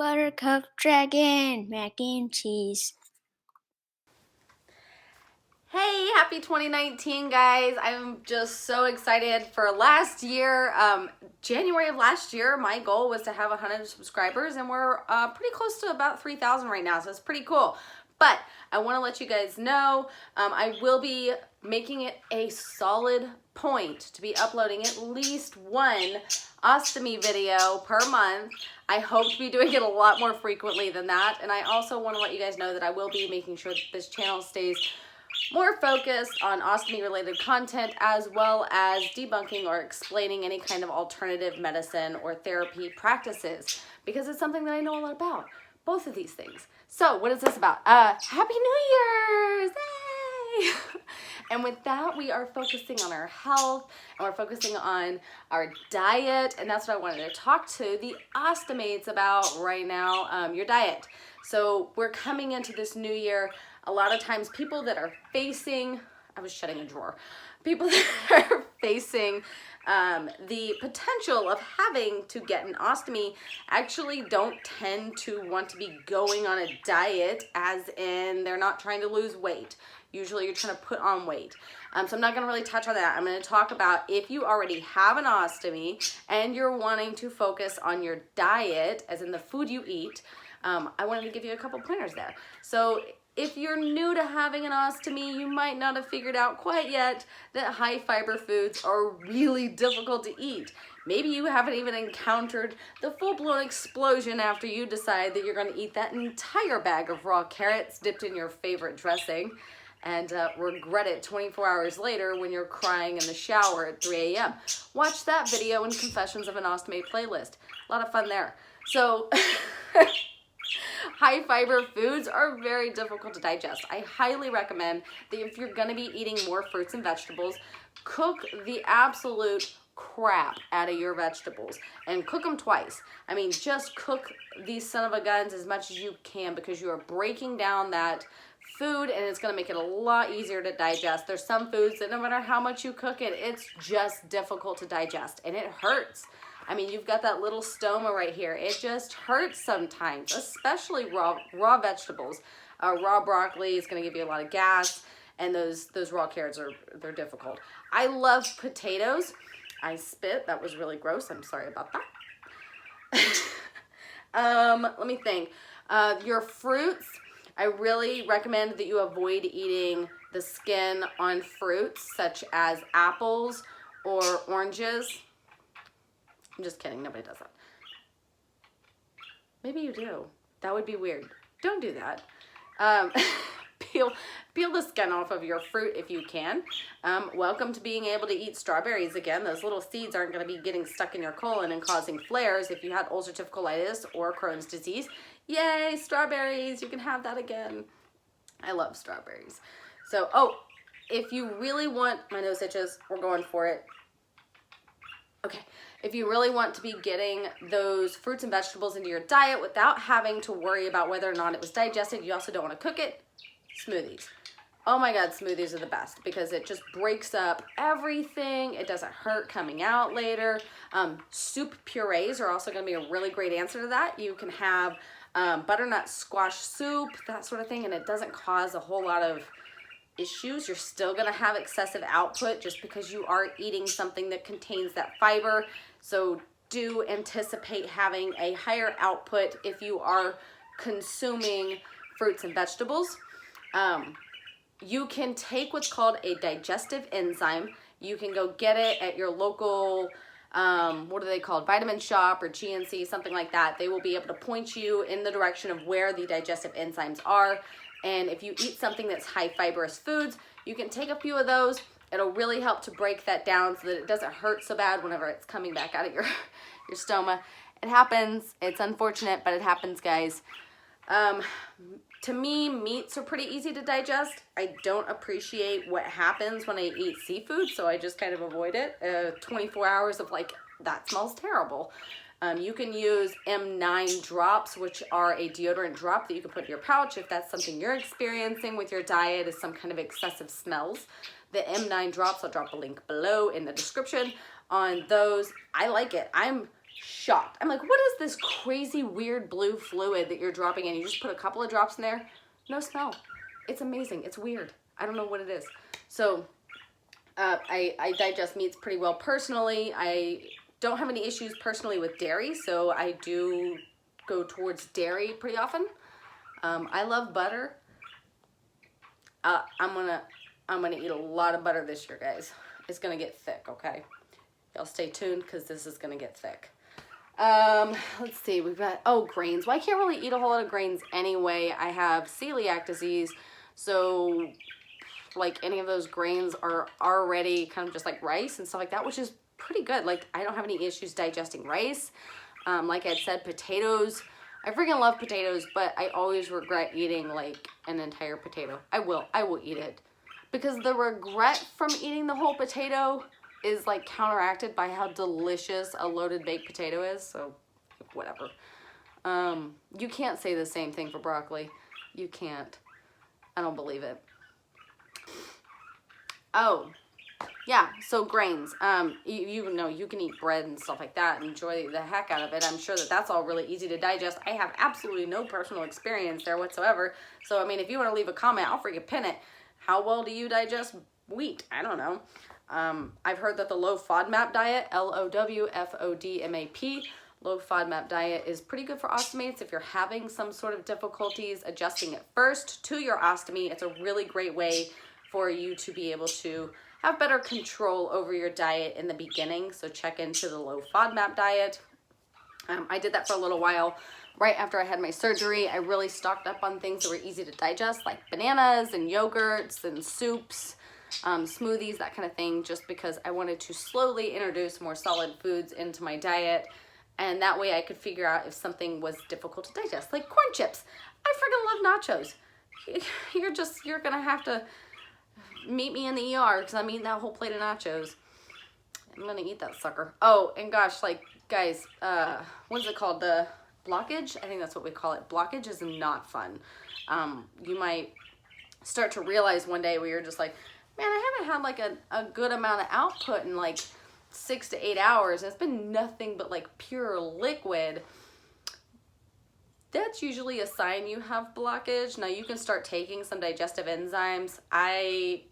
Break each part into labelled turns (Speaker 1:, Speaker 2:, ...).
Speaker 1: Buttercup Dragon Mac and Cheese.
Speaker 2: Hey, happy 2019, guys. I'm just so excited for last year. January of last year, my goal was to have 100 subscribers, and we're pretty close to about 3,000 right now, so it's pretty cool. But I want to let you guys know I will be making it a solid point to be uploading at least one ostomy video per month. I hope to be doing it a lot more frequently than that, and I also want to let you guys know that I will be making sure that this channel stays more focused on ostomy related content, as well as debunking or explaining any kind of alternative medicine or therapy practices, because it's something that I know a lot about, both of these things. So what is this about? Happy New Year's! Yay! And with that, we are focusing on our health, and we're focusing on our diet, and that's what I wanted to talk to the ostomates about right now, your diet. So we're coming into this new year. A lot of times people that are facing, I was shutting a drawer, people that are facing the potential of having to get an ostomy actually don't tend to want to be going on a diet, as in they're not trying to lose weight. Usually you're trying to put on weight. So I'm not going to really touch on that. I'm going to talk about if you already have an ostomy and you're wanting to focus on your diet, as in the food you eat. I wanted to give you a couple pointers there. So if you're new to having an ostomy, you might not have figured out quite yet that high fiber foods are really difficult to eat. Maybe you haven't even encountered the full-blown explosion after you decide that you're going to eat that entire bag of raw carrots dipped in your favorite dressing, and regret it 24 hours later when you're crying in the shower at 3 a.m. Watch that video in Confessions of an Ostomate playlist. A lot of fun there. So high fiber foods are very difficult to digest. I highly recommend that if you're gonna be eating more fruits and vegetables, cook the absolute crap out of your vegetables and cook them twice. I mean, just cook these son of a guns as much as you can, because you are breaking down that food and it's going to make it a lot easier to digest. There's some foods that no matter how much you cook it, it's just difficult to digest and it hurts. I mean, you've got that little stoma right here. It just hurts sometimes, especially raw vegetables. Raw broccoli is going to give you a lot of gas, and those raw carrots they're difficult. I love potatoes. I spit. That was really gross. I'm sorry about that. Let me think. Your fruits. I really recommend that you avoid eating the skin on fruits such as apples or oranges. I'm just kidding. Nobody does that. Maybe you do. That would be weird. Don't do that. Peel the skin off of your fruit if you can. Welcome to being able to eat strawberries again. Those little seeds aren't going to be getting stuck in your colon and causing flares if you had ulcerative colitis or Crohn's disease. Yay, strawberries. You can have that again. I love strawberries. So, if you really want, my nose itches, we're going for it. Okay, if you really want to be getting those fruits and vegetables into your diet without having to worry about whether or not it was digested, you also don't want to cook it, smoothies. Oh my God, smoothies are the best because it just breaks up everything. It doesn't hurt coming out later. Soup purees are also going to be a really great answer to that. You can have butternut squash soup, that sort of thing, and it doesn't cause a whole lot of issues. You're still going to have excessive output just because you are eating something that contains that fiber. So do anticipate having a higher output if you are consuming fruits and vegetables. You can take what's called a digestive enzyme. You can go get it at your local, what are they called? Vitamin Shop or GNC, something like that. They will be able to point you in the direction of where the digestive enzymes are. And if you eat something that's high fibrous foods, you can take a few of those. It'll really help to break that down so that it doesn't hurt so bad whenever it's coming back out of your stoma. It happens. It's unfortunate, but it happens, guys. To me, meats are pretty easy to digest. I don't appreciate what happens when I eat seafood, so I just kind of avoid it. 24 hours of like, that smells terrible. You can use M9 drops, which are a deodorant drop that you can put in your pouch if that's something you're experiencing with your diet, is some kind of excessive smells. The M9 drops, I'll drop a link below in the description on those. I like it. I'm shocked. I'm like, what is this crazy weird blue fluid that you're dropping in? You just put a couple of drops in there, no smell. It's amazing. It's weird. I don't know what it is. So I digest meats pretty well personally. I don't have any issues personally with dairy, so I do go towards dairy pretty often. I love butter. I'm gonna eat a lot of butter this year, guys. It's gonna get thick, okay? Y'all stay tuned because this is gonna get thick. Let's see, we've got, grains. Well, I can't really eat a whole lot of grains anyway. I have celiac disease, so like any of those grains are already kind of just like rice and stuff like that, which is pretty good. Like I don't have any issues digesting rice. Like I said, potatoes. I freaking love potatoes, but I always regret eating like an entire potato. I will eat it. Because the regret from eating the whole potato is like counteracted by how delicious a loaded baked potato is, so whatever. You can't say the same thing for broccoli. You can't. I don't believe it. Oh, yeah, so grains. You know, you can eat bread and stuff like that and enjoy the heck out of it. I'm sure that that's all really easy to digest. I have absolutely no personal experience there whatsoever. So, I mean, if you want to leave a comment, I'll freaking pin it. How well do you digest wheat? I don't know. I've heard that the low FODMAP diet, LOWFODMAP, low FODMAP diet is pretty good for ostomates. If you're having some sort of difficulties adjusting at first to your ostomy, it's a really great way for you to be able to have better control over your diet in the beginning. So check into the low FODMAP diet. I did that for a little while. Right after I had my surgery, I really stocked up on things that were easy to digest, like bananas and yogurts and soups, smoothies, that kind of thing, just because I wanted to slowly introduce more solid foods into my diet. And that way I could figure out if something was difficult to digest, like corn chips. I freaking love nachos. You're gonna have to meet me in the ER because I'm eating that whole plate of nachos. I'm gonna eat that sucker. Oh, and gosh, like, guys, what is it called? The blockage? I think that's what we call it. Blockage is not fun. You might start to realize one day where you're just like, man, I haven't had like a good amount of output in like 6 to 8 hours. It's been nothing but like pure liquid. That's usually a sign you have blockage. Now you can start taking some digestive enzymes. I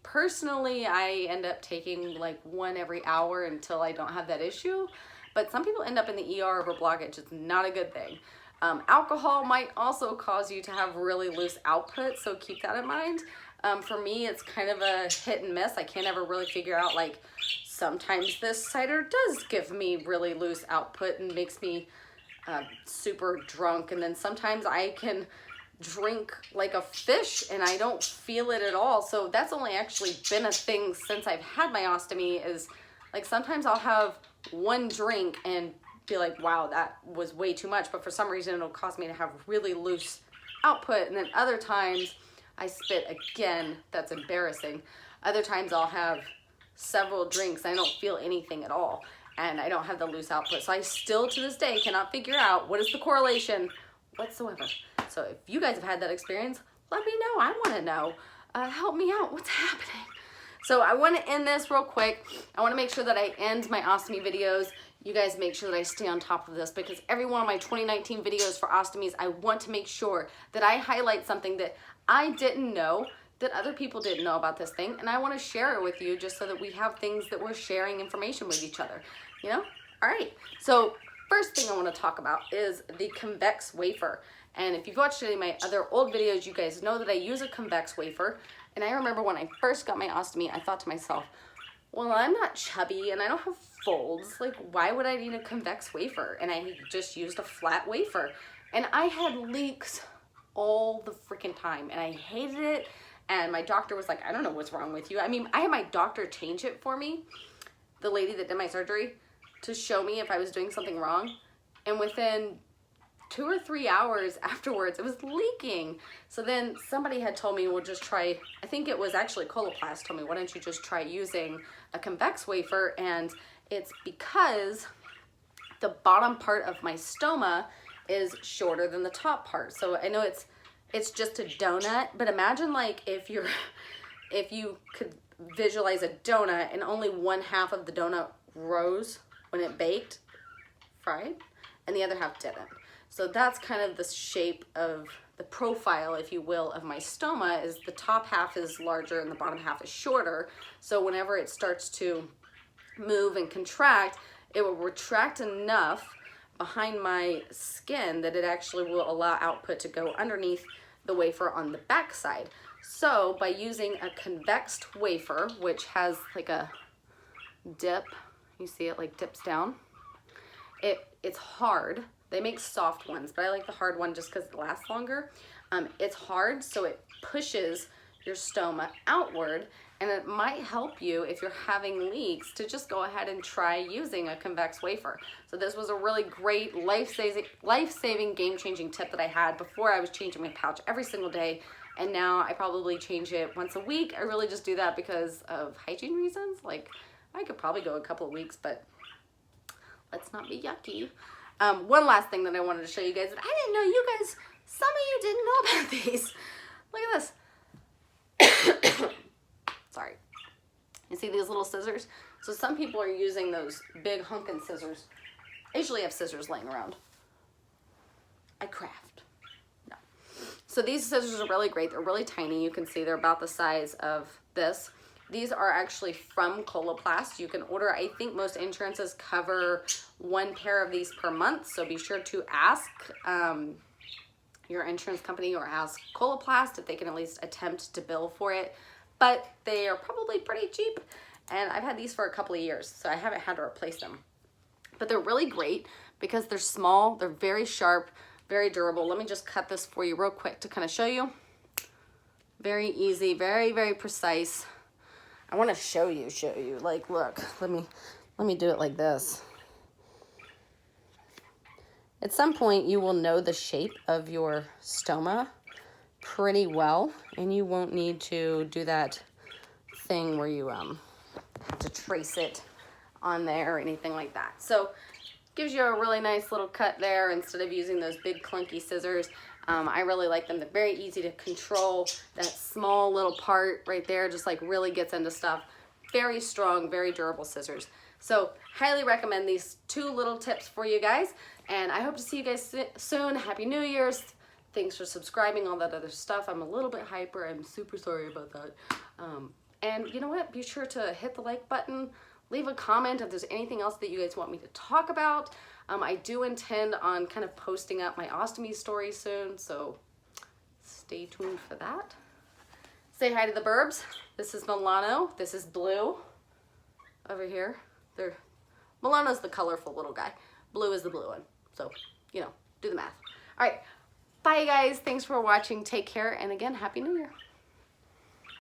Speaker 2: end up taking like one every hour until I don't have that issue. But some people end up in the ER over blockage. It's not a good thing. Alcohol might also cause you to have really loose output, so keep that in mind. For me, it's kind of a hit and miss. I can't ever really figure out, like, sometimes this cider does give me really loose output and makes me super drunk, and then sometimes I can drink like a fish and I don't feel it at all. So that's only actually been a thing since I've had my ostomy, is like sometimes I'll have one drink and be like, wow, that was way too much, but for some reason it'll cause me to have really loose output. And then other times I spit again. That's embarrassing. Other times I'll have several drinks and I don't feel anything at all, and I don't have the loose output. So I still to this day cannot figure out what is the correlation whatsoever. So if you guys have had that experience, let me know. I want to know. Help me out. What's happening? So I want to end this real quick. I want to make sure that I end my ostomy videos. You guys make sure that I stay on top of this, because every one of my 2019 videos for ostomies, I want to make sure that I highlight something that I didn't know, that other people didn't know about this thing, and I want to share it with you just so that we have things that we're sharing information with each other, you know? All right, so first thing I want to talk about is the Convex wafer. And if you've watched any of my other old videos, you guys know that I use a Convex wafer. And I remember when I first got my ostomy, I thought to myself, well, I'm not chubby and I don't have folds. Like, why would I need a Convex wafer? And I just used a flat wafer. And I had leaks all the freaking time, and I hated it. And my doctor was like, I don't know what's wrong with you. I mean, I had my doctor change it for me, the lady that did my surgery, to show me if I was doing something wrong. And within 2 or 3 hours afterwards, it was leaking. So then somebody had told me, well, just try, I think it was actually Coloplast told me, why don't you just try using a Convex wafer? And it's because the bottom part of my stoma is shorter than the top part. So I know it's just a donut, but imagine like if you could visualize a donut and only one half of the donut rose when it baked tried and the other half didn't. So that's kind of the shape of the profile, if you will, of my stoma, is the top half is larger and the bottom half is shorter. So whenever it starts to move and contract, it will retract enough behind my skin that it actually will allow output to go underneath the wafer on the back side. So by using a convexed wafer, which has like a dip, you see it like dips down, it's hard. They make soft ones, but I like the hard one just because it lasts longer. It's hard, so it pushes your stoma outward, and it might help you if you're having leaks to just go ahead and try using a convex wafer. So this was a really great life-saving, game-changing tip that I had. Before I was changing my pouch every single day, and now I probably change it once a week. I really just do that because of hygiene reasons. Like, I could probably go a couple of weeks, but let's not be yucky. One last thing that I wanted to show you guys that I didn't know you guys, some of you didn't know about these. Look at this. Sorry. You see these little scissors? So some people are using those big hunkin' scissors. I usually have scissors laying around. I craft. No. So these scissors are really great. They're really tiny. You can see they're about the size of this. These are actually from Coloplast. You can order, I think most insurances cover 1 pair of these per month. So be sure to ask your insurance company or ask Coloplast if they can at least attempt to bill for it. But they are probably pretty cheap. And I've had these for a couple of years, so I haven't had to replace them. But they're really great because they're small, they're very sharp, very durable. Let me just cut this for you real quick to kind of show you. Very easy, very, very precise. I want to show you, like, look, let me do it like this. At some point, you will know the shape of your stoma pretty well, and you won't need to do that thing where you have to trace it on there or anything like that. So gives you a really nice little cut there instead of using those big clunky scissors. I really like them. They're very easy to control. That small little part right there just like really gets into stuff. Very strong, very durable scissors. So highly recommend these 2 little tips for you guys. And I hope to see you guys soon. Happy New Year's. Thanks for subscribing, all that other stuff. I'm a little bit hyper. I'm super sorry about that. And you know what? Be sure to hit the like button. Leave a comment if there's anything else that you guys want me to talk about. I do intend on kind of posting up my ostomy story soon, so stay tuned for that. Say hi to the burbs. This is Milano. This is Blue over here. Milano's the colorful little guy. Blue is the blue one. So, you know, do the math. All right. Bye, guys. Thanks for watching. Take care. And again, Happy New Year.